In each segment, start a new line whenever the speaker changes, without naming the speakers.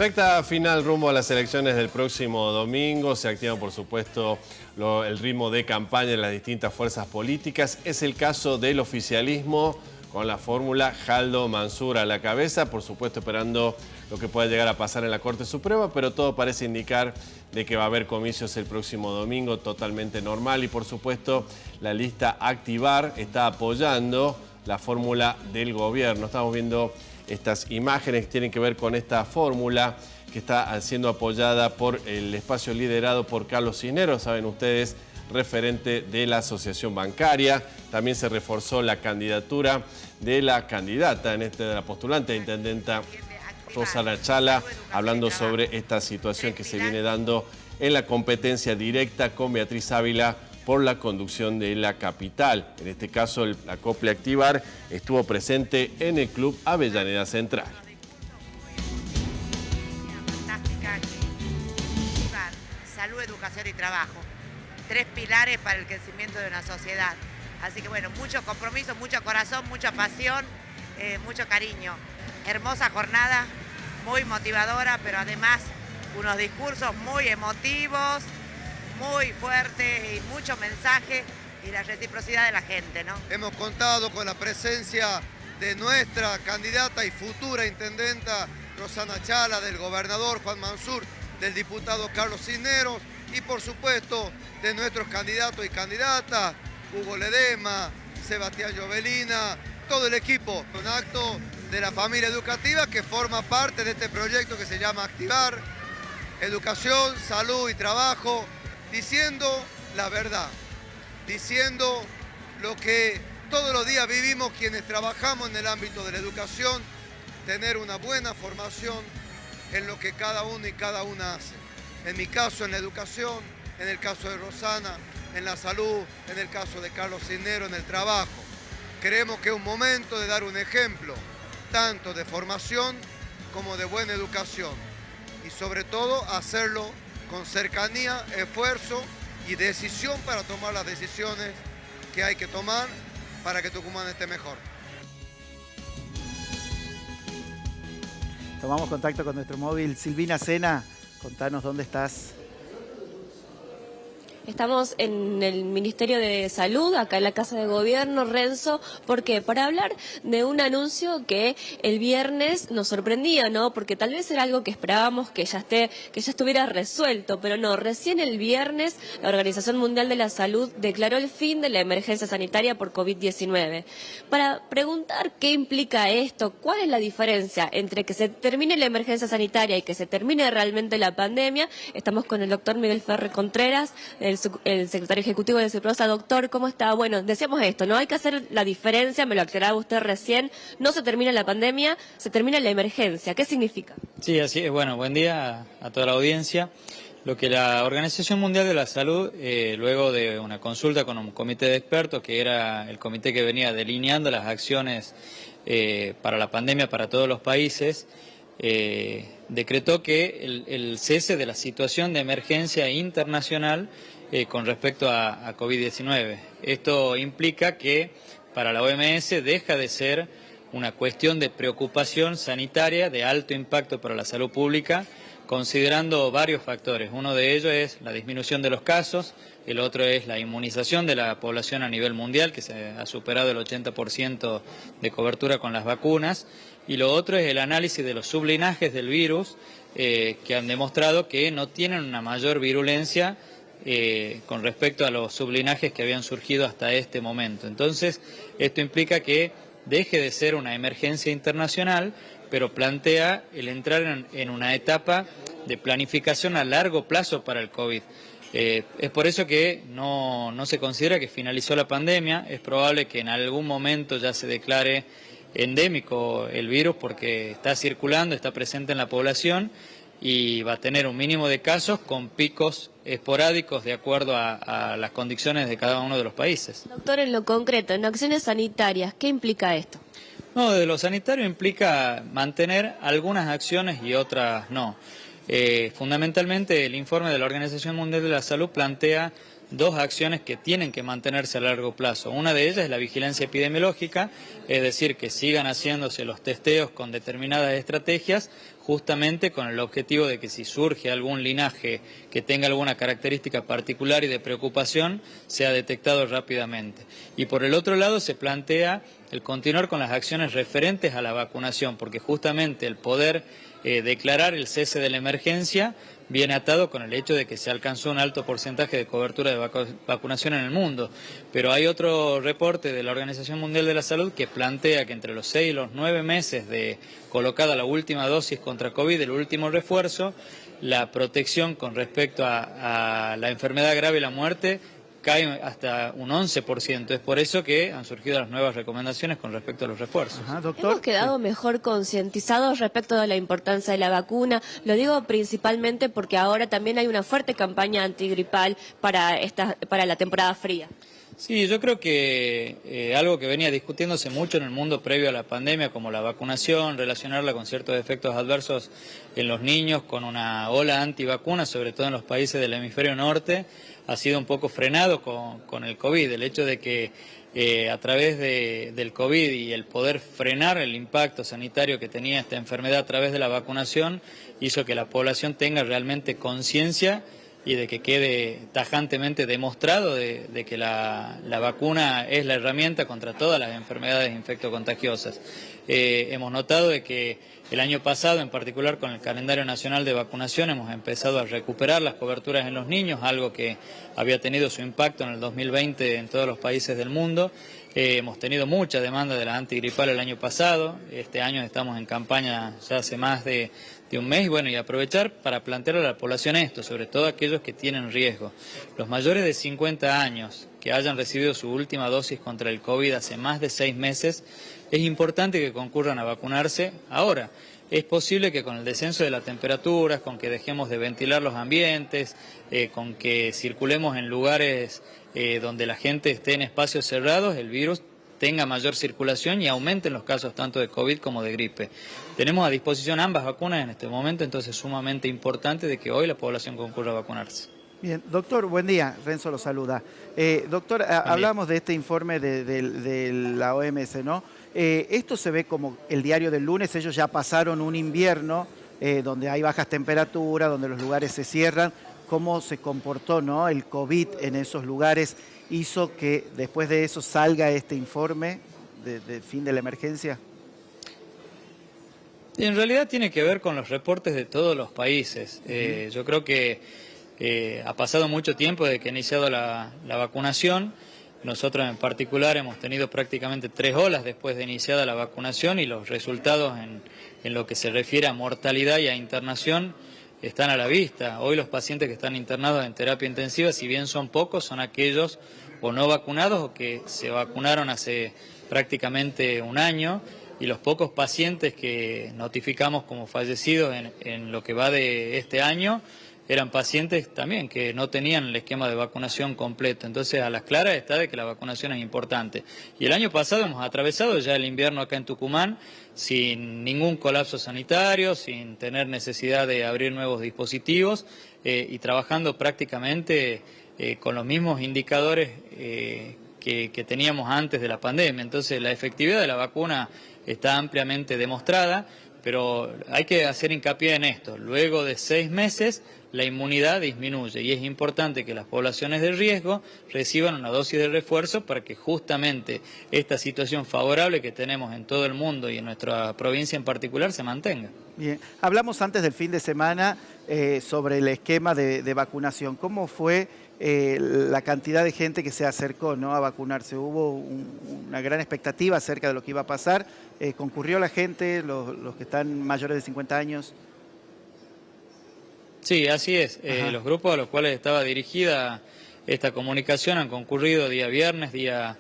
Recta final rumbo a las elecciones del próximo domingo. Se activa, por supuesto, el ritmo de campaña en las distintas fuerzas políticas. Es el caso del oficialismo con la fórmula Jaldo Mansur a la cabeza. Por supuesto, esperando lo que pueda llegar a pasar en la Corte Suprema, pero todo parece indicar de que va a haber comicios el próximo domingo totalmente normal. Y, por supuesto, la lista Activar está apoyando la fórmula del gobierno. Estamos viendo estas imágenes que tienen que ver con esta fórmula que está siendo apoyada por el espacio liderado por Carlos Cisneros, saben ustedes, referente de la Asociación Bancaria. También se reforzó la candidatura de la candidata, de la postulante a intendenta Rosana Chala, hablando sobre esta situación que se viene dando en la competencia directa con Beatriz Ávila por la conducción de la capital. En este caso, el acople Activar estuvo presente en el Club Avellaneda Central.
Salud, educación y trabajo. 3 pilares para el crecimiento de una sociedad. Así que bueno, mucho compromiso, mucho corazón, mucha pasión, mucho cariño. Hermosa jornada, muy motivadora, pero además unos discursos muy emotivos, muy fuerte y mucho mensaje y la reciprocidad de la gente, ¿no?
Hemos contado con la presencia de nuestra candidata y futura intendenta Rosana Chala, del gobernador Juan Mansur, del diputado Carlos Cisneros y por supuesto de nuestros candidatos y candidatas, Hugo Ledema, Sebastián Llobelina, todo el equipo. Un acto de la familia educativa que forma parte de este proyecto que se llama Activar, educación, salud y trabajo, diciendo la verdad, diciendo lo que todos los días vivimos quienes trabajamos en el ámbito de la educación, tener una buena formación en lo que cada uno y cada una hace. En mi caso en la educación, en el caso de Rosana, en la salud, en el caso de Carlos Cisneros, en el trabajo. Creemos que es un momento de dar un ejemplo, tanto de formación como de buena educación. Y sobre todo hacerlo con cercanía, esfuerzo y decisión para tomar las decisiones que hay que tomar para que Tucumán esté mejor.
Tomamos contacto con nuestro móvil. Silvina Sena, contanos dónde estás.
Estamos en el Ministerio de Salud, acá en la Casa de Gobierno, Renzo. ¿Por qué? Para hablar de un anuncio que el viernes nos sorprendía, ¿no? Porque tal vez era algo que esperábamos que ya estuviera resuelto, pero no. Recién el viernes la Organización Mundial de la Salud declaró el fin de la emergencia sanitaria por COVID-19. Para preguntar qué implica esto, cuál es la diferencia entre que se termine la emergencia sanitaria y que se termine realmente la pandemia, estamos con el doctor Miguel Ferrer Contreras, el secretario ejecutivo de CEPROSA. Doctor, ¿cómo está? Bueno, decíamos esto, ¿no? Hay que hacer la diferencia, me lo aclaraba usted recién, no se termina la pandemia, se termina la emergencia. ¿Qué significa?
Sí, así es. Bueno, buen día a toda la audiencia. Lo que la Organización Mundial de la Salud, luego de una consulta con un comité de expertos, que era el comité que venía delineando las acciones para la pandemia para todos los países, decretó que el cese de la situación de emergencia internacional con respecto a COVID-19. Esto implica que para la OMS deja de ser una cuestión de preocupación sanitaria de alto impacto para la salud pública, considerando varios factores. Uno de ellos es la disminución de los casos, el otro es la inmunización de la población a nivel mundial, que se ha superado el 80% de cobertura con las vacunas, y lo otro es el análisis de los sublinajes del virus, que han demostrado que no tienen una mayor virulencia con respecto a los sublinajes que habían surgido hasta este momento. Entonces, esto implica que deje de ser una emergencia internacional, pero plantea el entrar en una etapa de planificación a largo plazo para el COVID. Es por eso que no se considera que finalizó la pandemia. Es probable que en algún momento ya se declare endémico el virus porque está circulando, está presente en la población y va a tener un mínimo de casos con picos esporádicos de acuerdo a las condiciones de cada uno de los países.
Doctor, en lo concreto, en acciones sanitarias, ¿qué implica esto?
No, de lo sanitario implica mantener algunas acciones y otras no. Fundamentalmente el informe de la Organización Mundial de la Salud plantea 2 acciones que tienen que mantenerse a largo plazo. Una de ellas es la vigilancia epidemiológica, es decir, que sigan haciéndose los testeos con determinadas estrategias, justamente con el objetivo de que si surge algún linaje que tenga alguna característica particular y de preocupación, sea detectado rápidamente. Y por el otro lado se plantea el continuar con las acciones referentes a la vacunación, porque justamente el poder declarar el cese de la emergencia viene atado con el hecho de que se alcanzó un alto porcentaje de cobertura de vacunación en el mundo. Pero hay otro reporte de la Organización Mundial de la Salud que plantea que entre los 6 y los 9 meses de colocada la última dosis contra COVID, el último refuerzo, la protección con respecto a la enfermedad grave y la muerte cae hasta un 11%. Es por eso que han surgido las nuevas recomendaciones con respecto a los refuerzos.
Ajá, doctor.
Hemos quedado mejor concientizados respecto de la importancia de la vacuna. Lo digo principalmente porque ahora también hay una fuerte campaña antigripal para la temporada fría.
Sí, yo creo que algo que venía discutiéndose mucho en el mundo previo a la pandemia, como la vacunación, relacionarla con ciertos efectos adversos en los niños, con una ola antivacuna, sobre todo en los países del hemisferio norte, ha sido un poco frenado con el COVID. El hecho de que a través del COVID y el poder frenar el impacto sanitario que tenía esta enfermedad a través de la vacunación hizo que la población tenga realmente conciencia y de que quede tajantemente demostrado de que la vacuna es la herramienta contra todas las enfermedades infectocontagiosas. Hemos notado de que el año pasado, en particular con el calendario nacional de vacunación, hemos empezado a recuperar las coberturas en los niños, algo que había tenido su impacto en el 2020 en todos los países del mundo. Hemos tenido mucha demanda de la antigripal el año pasado. Este año estamos en campaña ya hace más de un mes, y aprovechar para plantear a la población esto, sobre todo aquellos que tienen riesgo. Los mayores de 50 años que hayan recibido su última dosis contra el COVID hace más de 6 meses, es importante que concurran a vacunarse ahora. Es posible que con el descenso de las temperaturas, con que dejemos de ventilar los ambientes, con que circulemos en lugares donde la gente esté en espacios cerrados, el virus tenga mayor circulación y aumenten los casos tanto de COVID como de gripe. Tenemos a disposición ambas vacunas en este momento, entonces es sumamente importante de que hoy la población concurra a vacunarse.
Bien, doctor, buen día. Renzo lo saluda. Doctor, hablamos de este informe de la OMS, ¿no? Esto se ve como el diario del lunes. Ellos ya pasaron un invierno donde hay bajas temperaturas, donde los lugares se cierran. ¿Cómo se comportó, ¿no? El COVID en esos lugares hizo que después de eso salga este informe de fin de la emergencia?
En realidad tiene que ver con los reportes de todos los países. Yo creo que ha pasado mucho tiempo desde que ha iniciado la vacunación. Nosotros en particular hemos tenido prácticamente 3 olas después de iniciada la vacunación y los resultados en lo que se refiere a mortalidad y a internación están a la vista. Hoy los pacientes que están internados en terapia intensiva, si bien son pocos, son aquellos o no vacunados o que se vacunaron hace prácticamente un año, y los pocos pacientes que notificamos como fallecidos en lo que va de este año eran pacientes también que no tenían el esquema de vacunación completo. Entonces, a las claras está de que la vacunación es importante. Y el año pasado hemos atravesado ya el invierno acá en Tucumán sin ningún colapso sanitario, sin tener necesidad de abrir nuevos dispositivos y trabajando prácticamente con los mismos indicadores que teníamos antes de la pandemia. Entonces, la efectividad de la vacuna está ampliamente demostrada, pero hay que hacer hincapié en esto. Luego de 6 meses, la inmunidad disminuye y es importante que las poblaciones de riesgo reciban una dosis de refuerzo para que justamente esta situación favorable que tenemos en todo el mundo y en nuestra provincia en particular se mantenga.
Bien, hablamos antes del fin de semana sobre el esquema de vacunación. ¿Cómo fue la cantidad de gente que se acercó, ¿no?, a vacunarse? ¿Hubo una gran expectativa acerca de lo que iba a pasar? ¿Concurrió la gente, los que están mayores de 50 años?
Sí, así es. Los grupos a los cuales estaba dirigida esta comunicación han concurrido día viernes, día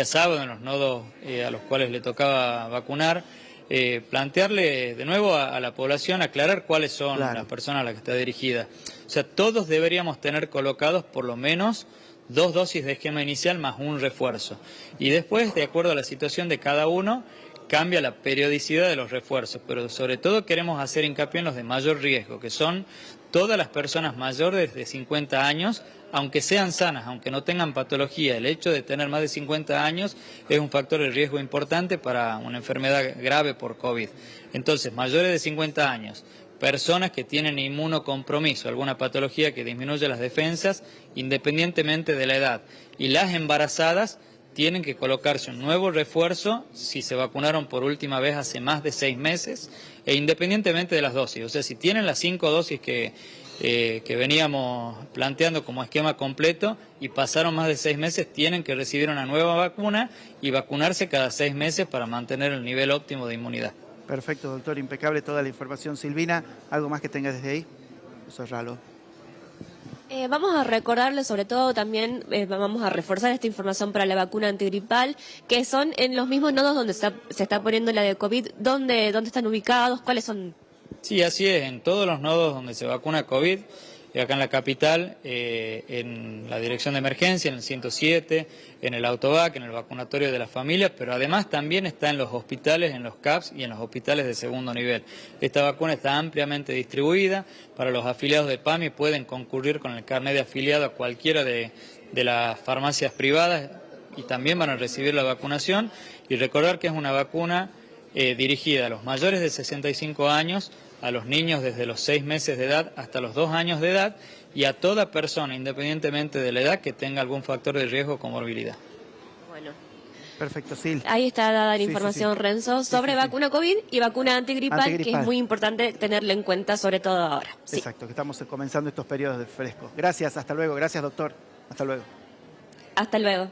sábado en los nodos a los cuales le tocaba vacunar. Plantearle de nuevo a la población, aclarar cuáles son las personas a las que está dirigida. O sea, todos deberíamos tener colocados por lo menos 2 dosis de esquema inicial más un refuerzo. Y después, de acuerdo a la situación de cada uno, cambia la periodicidad de los refuerzos, pero sobre todo queremos hacer hincapié en los de mayor riesgo, que son todas las personas mayores de 50 años, aunque sean sanas, aunque no tengan patología. El hecho de tener más de 50 años es un factor de riesgo importante para una enfermedad grave por COVID. Entonces, mayores de 50 años, personas que tienen inmunocompromiso, alguna patología que disminuye las defensas independientemente de la edad. Y las embarazadas tienen que colocarse un nuevo refuerzo si se vacunaron por última vez hace más de 6 meses e independientemente de las dosis. O sea, si tienen las 5 dosis que veníamos planteando como esquema completo y pasaron más de 6 meses, tienen que recibir una nueva vacuna y vacunarse cada 6 meses para mantener el nivel óptimo de inmunidad.
Perfecto, doctor, impecable toda la información. Silvina, ¿algo más que tengas desde ahí? Cerralo.
Vamos a recordarle, sobre todo también, vamos a reforzar esta información para la vacuna antigripal, que son en los mismos nodos donde se está poniendo la de COVID. ¿Dónde están ubicados? ¿Cuáles son?
Sí, así es, en todos los nodos donde se vacuna COVID, acá en la capital, en la dirección de emergencia, en el 107, en el Autovac, en el vacunatorio de las familias, pero además también está en los hospitales, en los CAPS y en los hospitales de segundo nivel. Esta vacuna está ampliamente distribuida. Para los afiliados de PAMI pueden concurrir con el carnet de afiliado a cualquiera de las farmacias privadas y también van a recibir la vacunación. Y recordar que es una vacuna dirigida a los mayores de 65 años, a los niños desde los 6 meses de edad hasta los 2 años de edad y a toda persona, independientemente de la edad, que tenga algún factor de riesgo o comorbilidad.
Bueno.
Perfecto, Sil.
Ahí está dada la información,
sí.
Renzo, sobre vacuna COVID y vacuna antigripal, que es muy importante tenerla en cuenta, sobre todo ahora. Sí.
Exacto, que estamos comenzando estos periodos de fresco. Gracias, hasta luego. Gracias, doctor. Hasta luego.
Hasta luego.